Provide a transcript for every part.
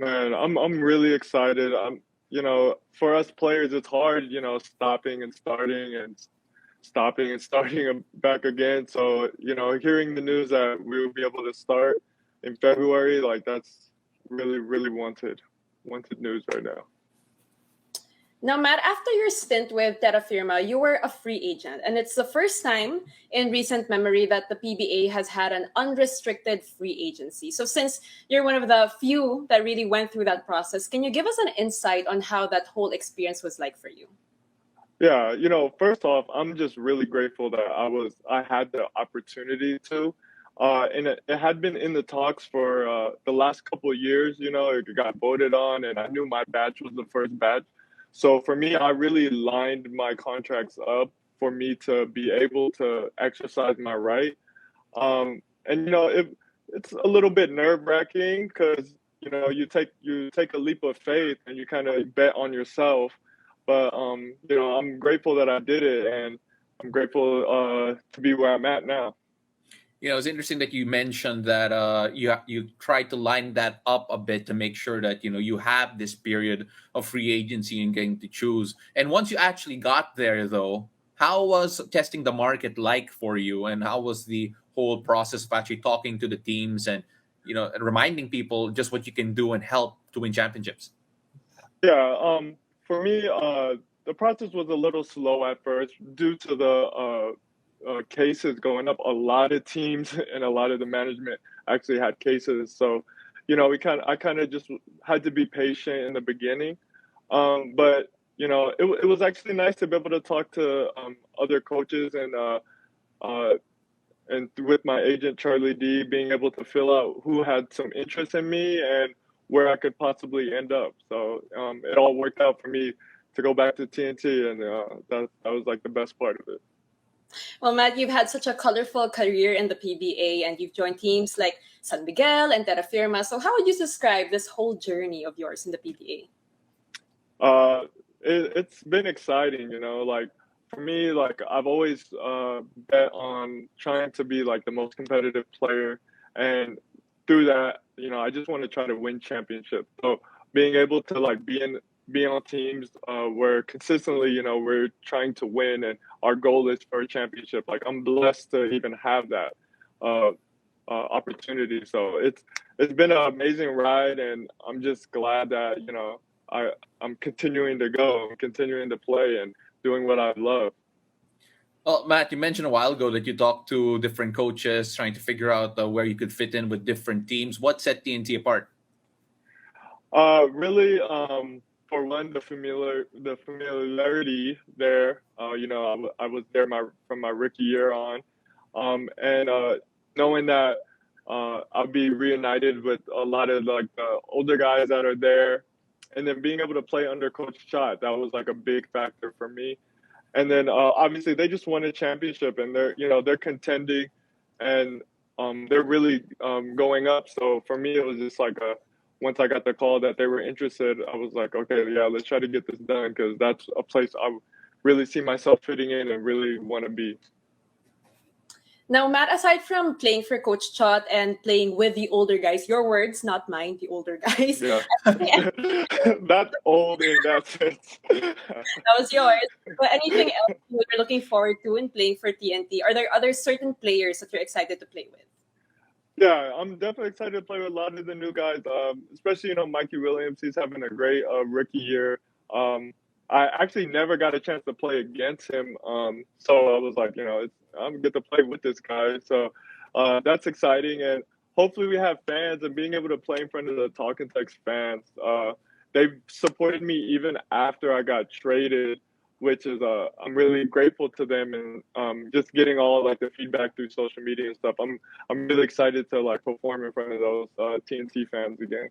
Man, I'm really excited. For us players, it's hard, stopping and starting and stopping and starting back again. So, hearing the news that we will be able to start in February, like that's really, really wanted news right now. Now, Matt, after your stint with Terra Firma, you were a free agent, and it's the first time in recent memory that the PBA has had an unrestricted free agency. So, since you're one of the few that really went through that process, can you give us an insight on how that whole experience was like for you? Yeah, first off, I'm just really grateful that I had the opportunity to. And it had been in the talks for the last couple of years, it got voted on, and I knew my batch was the first batch. So for me, I really lined my contracts up for me to be able to exercise my right. And it's a little bit nerve-wracking because you take a leap of faith and you kind of bet on yourself. But I'm grateful that I did it, and I'm grateful to be where I'm at now. It's interesting that you mentioned that you try to line that up a bit to make sure that you have this period of free agency and getting to choose. And once you actually got there, though, how was testing the market like for you, and how was the whole process of actually talking to the teams and and reminding people just what you can do and help to win championships? Yeah, for me, the process was a little slow at first due to the cases going up. A lot of teams and a lot of the management actually had cases, so I kind of just had to be patient in the beginning. But it was actually nice to be able to talk to other coaches uh, and with my agent Charlie D, being able to fill out who had some interest in me and where I could possibly end up. So it all worked out for me to go back to TNT, and that was like the best part of it. Well, Matt, you've had such a colorful career in the PBA, and you've joined teams like San Miguel and Terra Firma. So, how would you describe this whole journey of yours in the PBA? Uh, it's been exciting, like for me, like I've always bet on trying to be like the most competitive player, and through that, I just want to try to win championships. So being able to like be on teams where consistently, we're trying to win, and our goal is for a championship. Like I'm blessed to even have that uh, opportunity. So it's been an amazing ride, and I'm just glad that I I'm continuing to go, I'm continuing to play, and doing what I love. Well, Matt, you mentioned a while ago that you talked to different coaches trying to figure out where you could fit in with different teams. What set TNT apart? Really, for one, the familiarity there. I was there from my rookie year on, and knowing that I'll be reunited with a lot of like the older guys that are there, and then being able to play under Coach Shot, that was like a big factor for me. And then obviously they just won a championship, and they're contending, and they're really going up. So for me, it was just like a once I got the call that they were interested, I was like, okay, yeah, let's try to get this done because that's a place I really see myself fitting in and really want to be. Now, Matt, aside from playing for Coach Chot and playing with the older guys, your words, not mine, the older guys, Yeah, not old in that sense. that was yours. But anything else you're looking forward to in playing for TNT? Are there other certain players that you're excited to play with? Yeah, I'm definitely excited to play with a lot of the new guys, especially Mikey Williams. He's having a great rookie year. Um, I actually never got a chance to play against him, so I was like, I'm gonna get to play with this guy. So that's exciting, and hopefully we have fans and being able to play in front of the Talking Text fans. They've supported me even after I got traded, which is I'm really grateful to them, and just getting all like the feedback through social media and stuff. I'm really excited to like perform in front of those TNT fans again.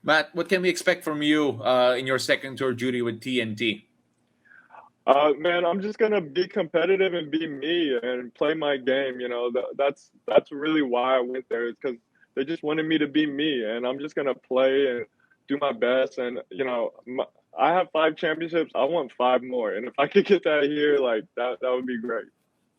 Matt, what can we expect from you in your second tour duty with TNT? Man, I'm just gonna be competitive and be me and play my game. That's really why I went there. Is because they just wanted me to be me, and I'm just gonna play and do my best. And I have 5 championships. I want 5 more, and if I could get that here, like that would be great.